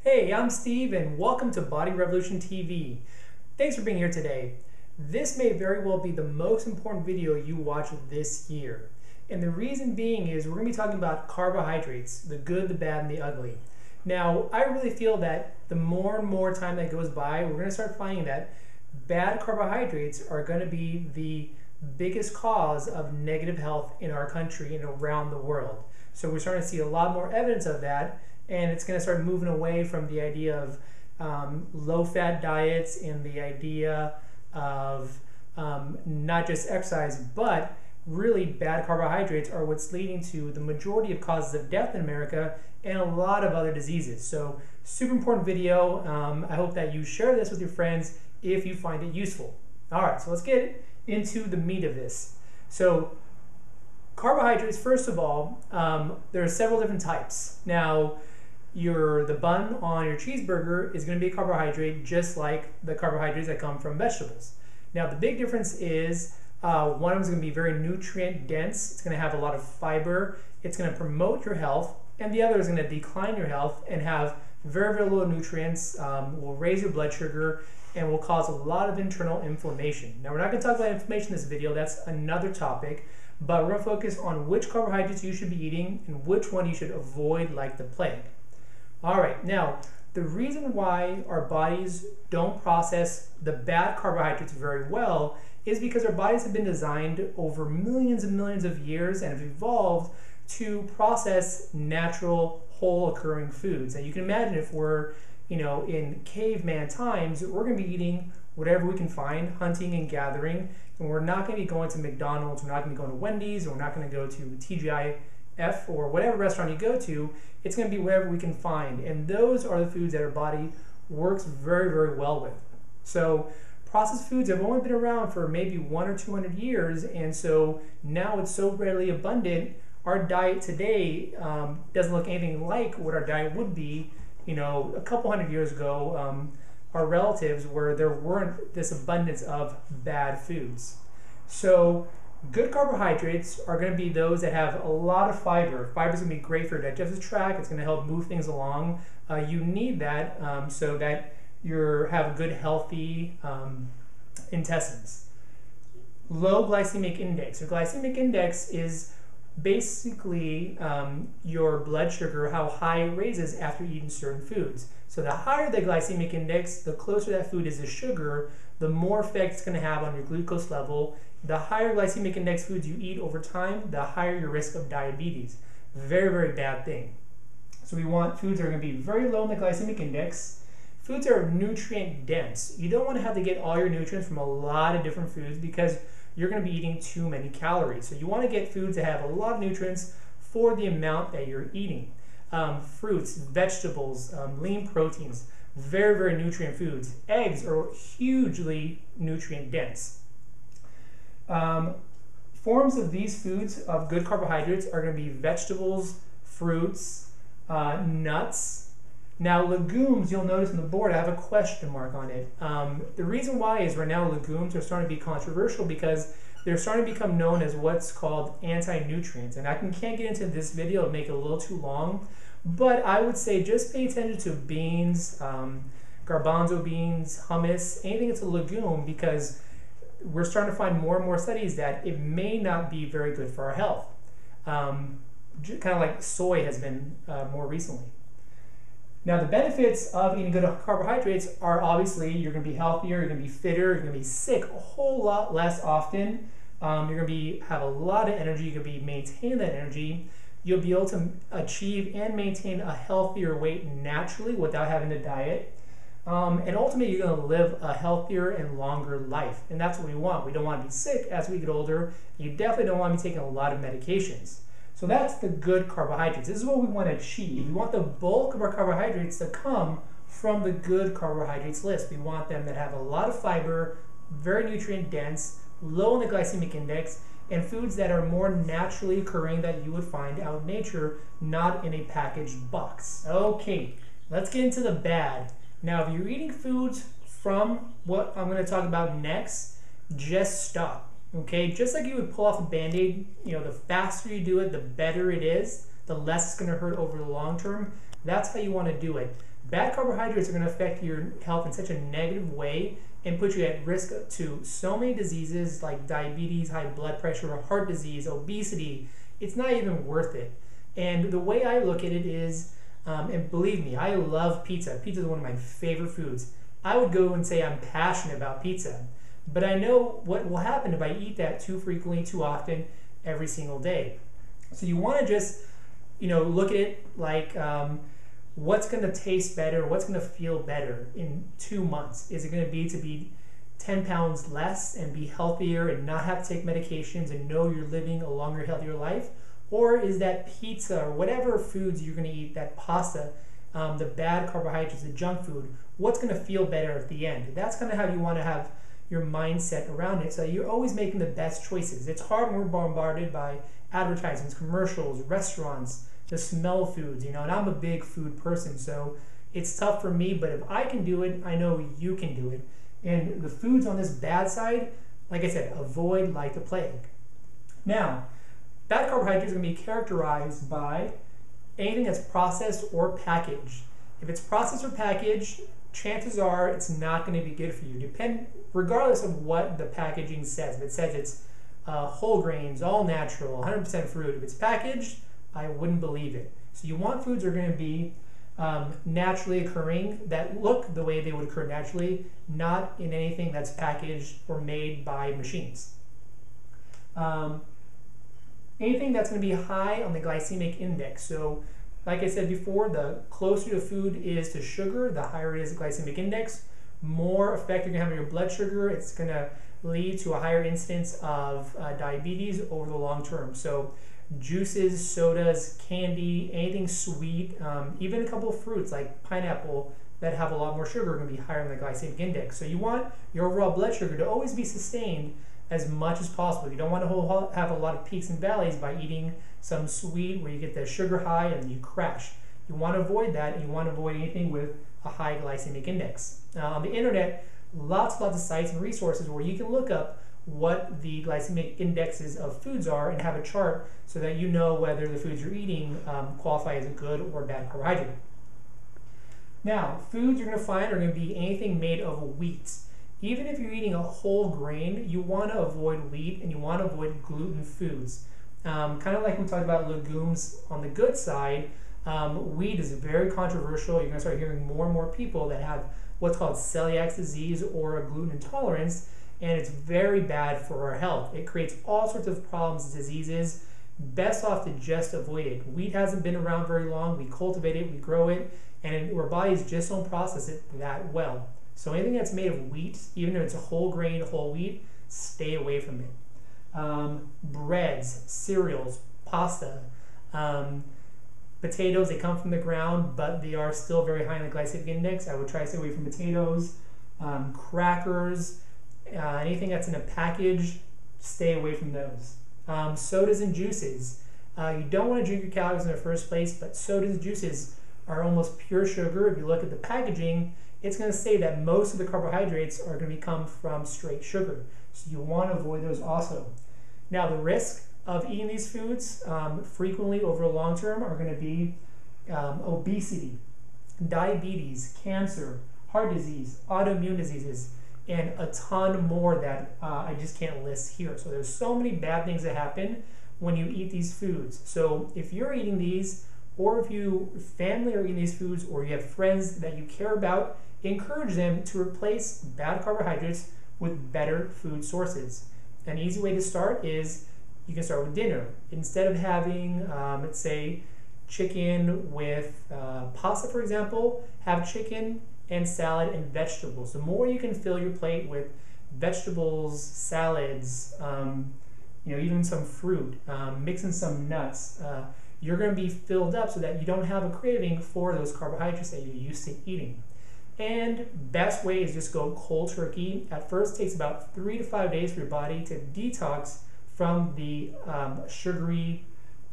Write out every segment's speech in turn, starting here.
Hey, I'm Steve and welcome to Body Revolution TV. Thanks for being here today. This may very well be the most important video you watch this year. And the reason being is we're going to be talking about carbohydrates, the good, the bad, and the ugly. Now, I really feel that the more and more time that goes by, we're going to start finding that bad carbohydrates are going to be the biggest cause of negative health in our country and around the world. So we're starting to see a lot more evidence of that. And it's going to start moving away from the idea of low-fat diets and the idea of not just exercise, but really bad carbohydrates are what's leading to the majority of causes of death in America and a lot of other diseases. So super important video. I hope that you share this with your friends if you find it useful. All right, so let's get into the meat of this. So carbohydrates, first of all, there are several different types. Now, the bun on your cheeseburger is going to be a carbohydrate just like the carbohydrates that come from vegetables. Now, the big difference is one of them is going to be very nutrient dense. It's going to have a lot of fiber. It's going to promote your health. And the other is going to decline your health and have very, very little nutrients, will raise your blood sugar, and will cause a lot of internal inflammation. Now, we're not going to talk about inflammation in this video. That's another topic. But we're going to focus on which carbohydrates you should be eating and which one you should avoid like the plague. All right, now, the reason why our bodies don't process the bad carbohydrates very well is because our bodies have been designed over millions and millions of years and have evolved to process natural, whole occurring foods. And you can imagine if we're, in caveman times, we're going to be eating whatever we can find, hunting and gathering, and we're not going to be going to McDonald's, we're not going to be going to Wendy's, or we're not going to go to TGI or whatever restaurant you go to. It's going to be wherever we can find, and those are the foods that our body works very, very well with. So processed foods have only been around for maybe 100 or 200 years, and so now it's so readily abundant. Our diet today doesn't look anything like what our diet would be, a couple hundred years ago. Our relatives, where there weren't this abundance of bad foods. So good carbohydrates are going to be those that have a lot of fiber. Fiber is going to be great for your digestive tract. It's going to help move things along. You need that so that you have good, healthy intestines. Low glycemic index. So glycemic index is basically your blood sugar, how high it raises after eating certain foods. So the higher the glycemic index, the closer that food is to sugar, the more effect it's going to have on your glucose level. The higher glycemic index foods you eat over time, the higher your risk of diabetes. Very, very bad thing. So we want foods that are going to be very low in the glycemic index. Foods that are nutrient dense. You don't want to have to get all your nutrients from a lot of different foods because you're going to be eating too many calories. So you want to get foods that have a lot of nutrients for the amount that you're eating. Fruits, vegetables, lean proteins, very, very nutrient foods. Eggs are hugely nutrient dense. Forms of these foods of good carbohydrates are going to be vegetables, fruits, nuts. Now legumes, you'll notice on the board I have a question mark on it. The reason why is right now legumes are starting to be controversial because they're starting to become known as what's called anti-nutrients. And I can't get into this video, it'll make it a little too long. But I would say just pay attention to beans, garbanzo beans, hummus, anything that's a legume, because we're starting to find more and more studies that it may not be very good for our health. Kind of like soy has been more recently. Now, the benefits of eating good carbohydrates are obviously you're going to be healthier, you're going to be fitter, you're going to be sick a whole lot less often. You're going to have a lot of energy, you're going to be maintaining that energy. You'll be able to achieve and maintain a healthier weight naturally without having to diet. And ultimately, you're going to live a healthier and longer life. And that's what we want. We don't want to be sick as we get older. You definitely don't want to be taking a lot of medications. So that's the good carbohydrates. This is what we want to achieve. We want the bulk of our carbohydrates to come from the good carbohydrates list. We want them that have a lot of fiber, very nutrient dense, low in the glycemic index, and foods that are more naturally occurring that you would find out in nature, not in a packaged box. Okay, let's get into the bad. Now, if you're eating foods from what I'm going to talk about next, just stop. Okay, just like you would pull off a Band-Aid, the faster you do it, the better it is, the less it's going to hurt over the long term. That's how you want to do it. bad carbohydrates are going to affect your health in such a negative way and put you at risk to so many diseases like diabetes, high blood pressure, heart disease, obesity. It's not even worth it. And the way I look at it is, and believe me, I love pizza. Pizza is one of my favorite foods. I would go and say I'm passionate about pizza, but I know what will happen if I eat that too frequently, too often, every single day. So you want to just, look at it like what's going to taste better, what's going to feel better in 2 months. Is it going to be 10 pounds less and be healthier and not have to take medications and know you're living a longer, healthier life? Or is that pizza or whatever foods you're going to eat, that pasta, the bad carbohydrates, the junk food, what's going to feel better at the end? That's kind of how you want to have your mindset around it, so you're always making the best choices. It's hard when we're bombarded by advertisements, commercials, restaurants, the smell of foods, and I'm a big food person, so it's tough for me, but if I can do it, I know you can do it. And the foods on this bad side, like I said, avoid like the plague. Now, bad carbohydrates are going to be characterized by anything that's processed or packaged. If it's processed or packaged, chances are it's not going to be good for you, regardless of what the packaging says. If it says it's whole grains, all natural, 100% fruit, if it's packaged, I wouldn't believe it. So you want foods that are going to be naturally occurring, that look the way they would occur naturally, not in anything that's packaged or made by machines. Anything that's going to be high on the glycemic index. So like I said before, the closer the food is to sugar, the higher it is the glycemic index, more effect you're going to have on your blood sugar. It's going to lead to a higher incidence of diabetes over the long term. So juices, sodas, candy, anything sweet, even a couple of fruits like pineapple that have a lot more sugar are going to be higher in the glycemic index. So you want your overall blood sugar to always be sustained as much as possible. You don't want to have a lot of peaks and valleys by eating some sweet where you get the sugar high and you crash. You want to avoid that, and you want to avoid anything with a high glycemic index. Now, on the internet, lots of sites and resources where you can look up what the glycemic indexes of foods are and have a chart so that you know whether the foods you're eating qualify as a good or bad carbohydrate. Now, foods you're going to find are going to be anything made of wheat. Even if you're eating a whole grain, you want to avoid wheat and you want to avoid gluten foods. Kind of like we talked about legumes on the good side, wheat is very controversial. You're going to start hearing more and more people that have what's called celiac disease or a gluten intolerance, and it's very bad for our health. It creates all sorts of problems and diseases. Best off to just avoid it. Wheat hasn't been around very long. We cultivate it, we grow it, and our bodies just don't process it that well. So anything that's made of wheat, even if it's a whole grain, whole wheat, stay away from it. Breads, cereals, pasta, potatoes, they come from the ground, but they are still very high in the glycemic index. I would try to stay away from potatoes. Crackers, anything that's in a package, stay away from those. Sodas and juices. You don't want to drink your calories in the first place, but sodas and juices are almost pure sugar. If you look at the packaging, it's going to say that most of the carbohydrates are going to come from straight sugar. So you want to avoid those also. Now, the risk of eating these foods frequently over the long term are going to be obesity, diabetes, cancer, heart disease, autoimmune diseases, and a ton more that I just can't list here. So there's so many bad things that happen when you eat these foods. So if you're eating these, or if your family are eating these foods, or you have friends that you care about, encourage them to replace bad carbohydrates with better food sources. An easy way to start is you can start with dinner. Instead of having, let's say, chicken with pasta, for example, have chicken and salad and vegetables. The more you can fill your plate with vegetables, salads, even some fruit, mix in some nuts, you're going to be filled up so that you don't have a craving for those carbohydrates that you're used to eating. And best way is just go cold turkey. At first, it takes about 3 to 5 days for your body to detox from the sugary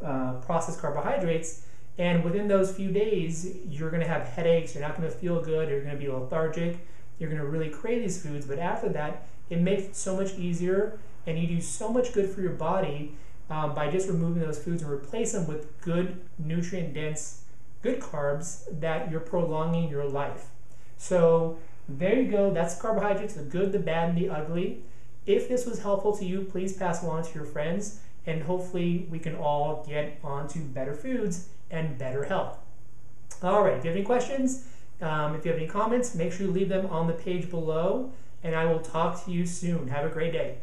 processed carbohydrates. And within those few days, you're going to have headaches, you're not going to feel good, you're going to be lethargic, you're going to really crave these foods. But after that, it makes it so much easier, and you do so much good for your body by just removing those foods and replace them with good, nutrient-dense good carbs that you're prolonging your life. So there you go. That's carbohydrates, the good, the bad, and the ugly. If this was helpful to you, please pass it along to your friends, and hopefully we can all get onto better foods and better health. All right, if you have any questions, if you have any comments, make sure you leave them on the page below, and I will talk to you soon. Have a great day.